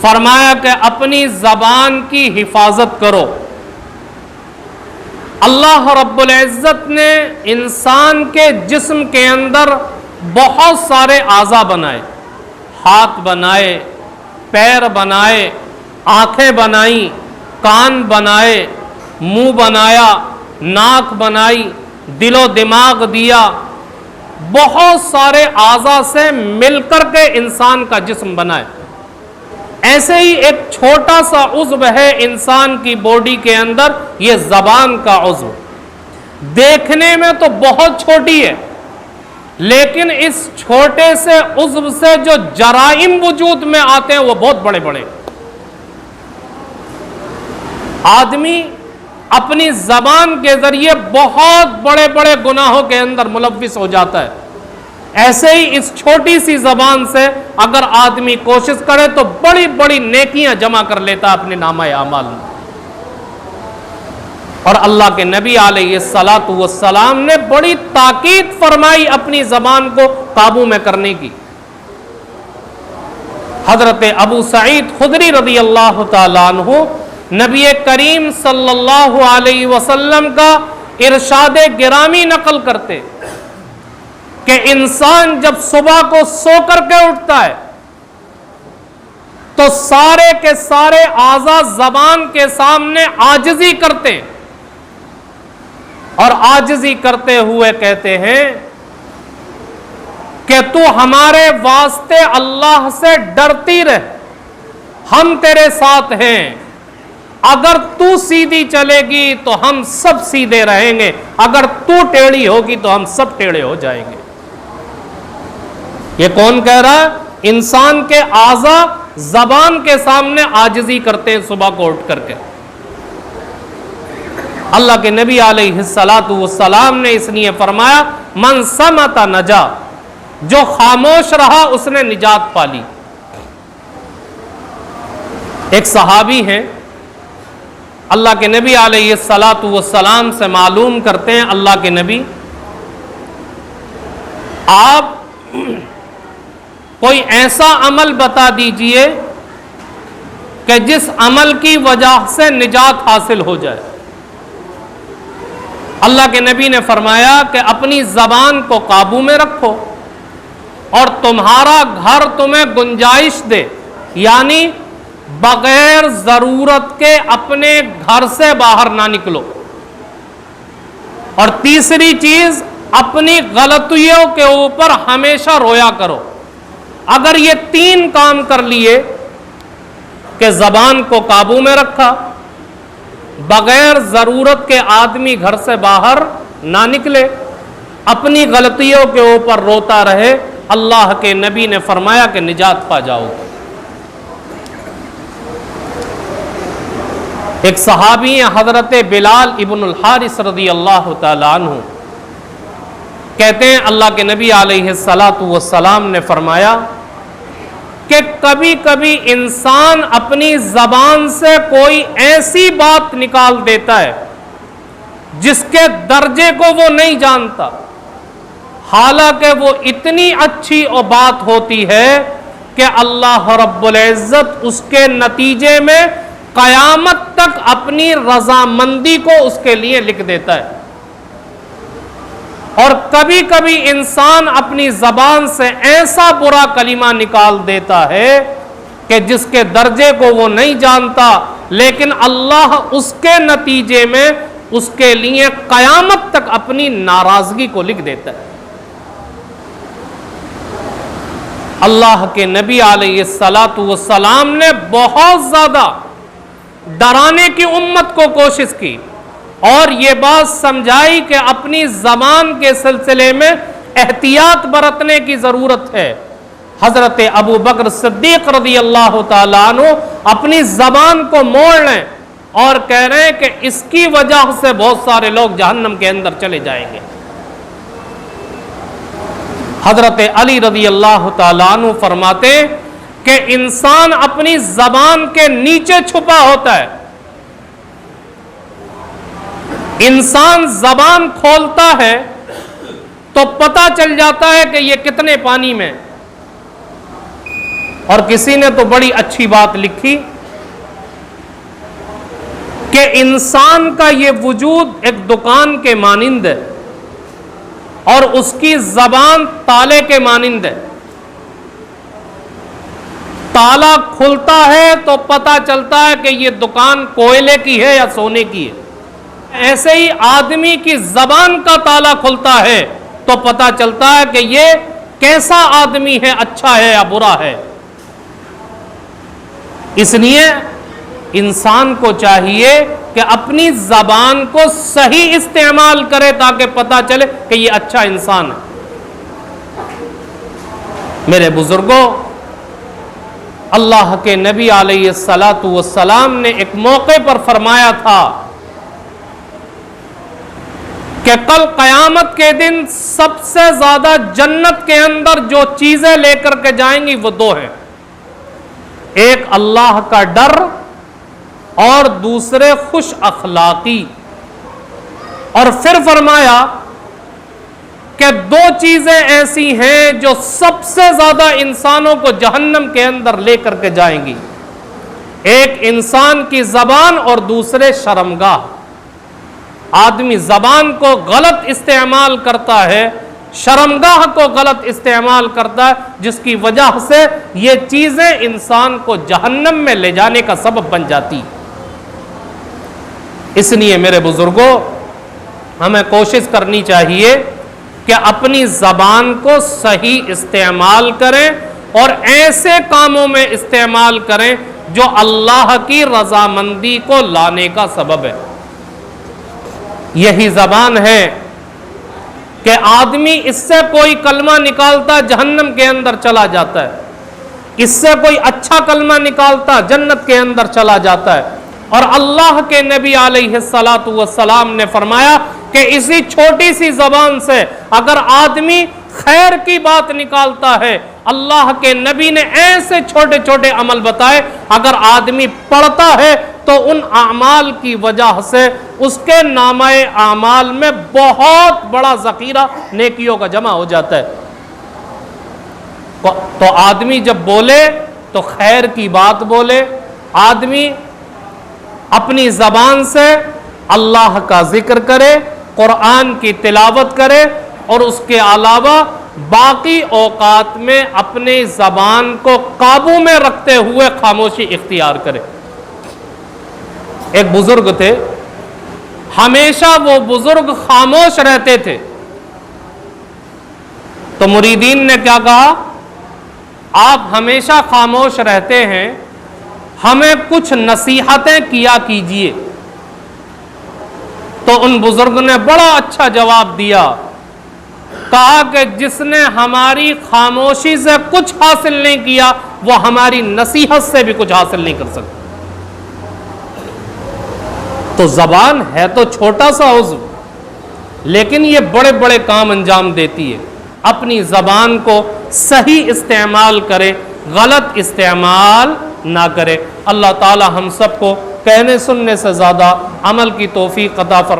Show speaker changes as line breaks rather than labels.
فرمایا کہ اپنی زبان کی حفاظت کرو۔ اللہ رب العزت نے انسان کے جسم کے اندر بہت سارے اعضاء بنائے، ہاتھ بنائے، پیر بنائے، آنکھیں بنائیں، کان بنائے، منہ بنایا، ناک بنائی، دل و دماغ دیا، بہت سارے اعضاء سے مل کر کے انسان کا جسم بنائے۔ ایسے ہی ایک چھوٹا سا عضو ہے انسان کی باڈی کے اندر، یہ زبان کا عضو، دیکھنے میں تو بہت چھوٹی ہے، لیکن اس چھوٹے سے عضو سے جو جرائم وجود میں آتے ہیں وہ بہت بڑے بڑے۔ آدمی اپنی زبان کے ذریعے بہت بڑے بڑے گناہوں کے اندر ملوث ہو جاتا ہے۔ ایسے ہی اس چھوٹی سی زبان سے اگر آدمی کوشش کرے تو بڑی بڑی نیکیاں جمع کر لیتا اپنے نامہ اعمال میں۔ اور اللہ کے نبی علیہ السلام نے بڑی تاکید فرمائی اپنی زبان کو قابو میں کرنے کی۔ حضرت ابو سعید خدری رضی اللہ تعالیٰ عنہ نبی کریم صلی اللہ علیہ وسلم کا ارشاد گرامی نقل کرتے کہ انسان جب صبح کو سو کر کے اٹھتا ہے تو سارے کے سارے اعضاء زبان کے سامنے عاجزی کرتے اور عاجزی کرتے ہوئے کہتے ہیں کہ تو ہمارے واسطے اللہ سے ڈرتی رہ، ہم تیرے ساتھ ہیں، اگر تو سیدھی چلے گی تو ہم سب سیدھے رہیں گے، اگر تو ٹیڑھی ہوگی تو ہم سب ٹیڑھے ہو جائیں گے۔ یہ کون کہہ رہا ہے؟ انسان کے اعضاء زبان کے سامنے عاجزی کرتے ہیں صبح کو اٹھ کر کے۔ اللہ کے نبی علیہ السلام نے اس لیے فرمایا من صمت نجا، جو خاموش رہا اس نے نجات پالی۔ ایک صحابی ہیں، اللہ کے نبی علیہ السلام سے معلوم کرتے ہیں اللہ کے نبی آپ کوئی ایسا عمل بتا دیجئے کہ جس عمل کی وجہ سے نجات حاصل ہو جائے۔ اللہ کے نبی نے فرمایا کہ اپنی زبان کو قابو میں رکھو اور تمہارا گھر تمہیں گنجائش دے، یعنی بغیر ضرورت کے اپنے گھر سے باہر نہ نکلو۔ اور تیسری چیز، اپنی غلطیوں کے اوپر ہمیشہ رویا کرو۔ اگر یہ تین کام کر لیے کہ زبان کو قابو میں رکھا، بغیر ضرورت کے آدمی گھر سے باہر نہ نکلے، اپنی غلطیوں کے اوپر روتا رہے، اللہ کے نبی نے فرمایا کہ نجات پا جاؤ۔ ایک صحابی ہیں حضرت بلال ابن الحارث رضی اللہ تعالیٰ عنہ، کہتے ہیں اللہ کے نبی علیہ السلام نے فرمایا کہ کبھی کبھی انسان اپنی زبان سے کوئی ایسی بات نکال دیتا ہے جس کے درجے کو وہ نہیں جانتا، حالانکہ وہ اتنی اچھی بات ہوتی ہے کہ اللہ رب العزت اس کے نتیجے میں قیامت تک اپنی رضامندی کو اس کے لیے لکھ دیتا ہے۔ اور کبھی کبھی انسان اپنی زبان سے ایسا برا کلمہ نکال دیتا ہے کہ جس کے درجے کو وہ نہیں جانتا، لیکن اللہ اس کے نتیجے میں اس کے لیے قیامت تک اپنی ناراضگی کو لکھ دیتا ہے۔ اللہ کے نبی علیہ السلام نے بہت زیادہ ڈرانے کی امت کو کوشش کی اور یہ بات سمجھائی کہ اپنی زبان کے سلسلے میں احتیاط برتنے کی ضرورت ہے۔ حضرت ابو بکر صدیق رضی اللہ تعالیٰ عنہ اپنی زبان کو موڑ لیں اور کہہ رہے ہیں کہ اس کی وجہ سے بہت سارے لوگ جہنم کے اندر چلے جائیں گے۔ حضرت علی رضی اللہ تعالیٰ عنہ فرماتے کہ انسان اپنی زبان کے نیچے چھپا ہوتا ہے، انسان زبان کھولتا ہے تو پتہ چل جاتا ہے کہ یہ کتنے پانی میں، اور کسی نے تو بڑی اچھی بات لکھی کہ انسان کا یہ وجود ایک دکان کے مانند ہے اور اس کی زبان تالے کے مانند ہے. تالا کھلتا ہے تو پتہ چلتا ہے کہ یہ دکان کوئلے کی ہے یا سونے کی ہے. ایسے ہی آدمی کی زبان کا تالا کھلتا ہے تو پتہ چلتا ہے کہ یہ کیسا آدمی ہے، اچھا ہے یا برا ہے. اس لیے انسان کو چاہیے کہ اپنی زبان کو صحیح استعمال کرے تاکہ پتہ چلے کہ یہ اچھا انسان ہے. میرے بزرگوں، اللہ کے نبی علیہ الصلاۃ والسلام نے ایک موقع پر فرمایا تھا کہ کل قیامت کے دن سب سے زیادہ جنت کے اندر جو چیزیں لے کر کے جائیں گی وہ دو ہیں. ایک اللہ کا ڈر اور دوسرے خوش اخلاقی. اور پھر فرمایا کہ دو چیزیں ایسی ہیں جو سب سے زیادہ انسانوں کو جہنم کے اندر لے کر کے جائیں گی. ایک انسان کی زبان اور دوسرے شرمگاہ. آدمی زبان کو غلط استعمال کرتا ہے، شرمگاہ کو غلط استعمال کرتا ہے، جس کی وجہ سے یہ چیزیں انسان کو جہنم میں لے جانے کا سبب بن جاتی. اس لیے میرے بزرگوں، ہمیں کوشش کرنی چاہیے کہ اپنی زبان کو صحیح استعمال کریں اور ایسے کاموں میں استعمال کریں جو اللہ کی رضامندی کو لانے کا سبب ہے. یہی زبان ہے کہ آدمی اس سے کوئی کلمہ نکالتا جہنم کے اندر چلا جاتا ہے، اس سے کوئی اچھا کلمہ نکالتا جنت کے اندر چلا جاتا ہے. اور اللہ کے نبی علیہ الصلاۃ والسلام نے فرمایا کہ اسی چھوٹی سی زبان سے اگر آدمی خیر کی بات نکالتا ہے، اللہ کے نبی نے ایسے چھوٹے چھوٹے عمل بتائے، اگر آدمی پڑھتا ہے تو ان اعمال کی وجہ سے اس کے نامہ اعمال میں بہت بڑا ذخیرہ نیکیوں کا جمع ہو جاتا ہے. تو آدمی جب بولے تو خیر کی بات بولے، آدمی اپنی زبان سے اللہ کا ذکر کرے، قرآن کی تلاوت کرے، اور اس کے علاوہ باقی اوقات میں اپنی زبان کو قابو میں رکھتے ہوئے خاموشی اختیار کرے. ایک بزرگ تھے، ہمیشہ وہ بزرگ خاموش رہتے تھے. تو مریدین نے کیا کہا، آپ ہمیشہ خاموش رہتے ہیں، ہمیں کچھ نصیحتیں کیا کیجئے. تو ان بزرگ نے بڑا اچھا جواب دیا، کہا کہ جس نے ہماری خاموشی سے کچھ حاصل نہیں کیا وہ ہماری نصیحت سے بھی کچھ حاصل نہیں کر سکتا. تو زبان ہے تو چھوٹا سا عضو، لیکن یہ بڑے بڑے کام انجام دیتی ہے. اپنی زبان کو صحیح استعمال کرے، غلط استعمال نہ کرے. اللہ تعالی ہم سب کو کہنے سننے سے زیادہ عمل کی توفیق عطا فرمائے.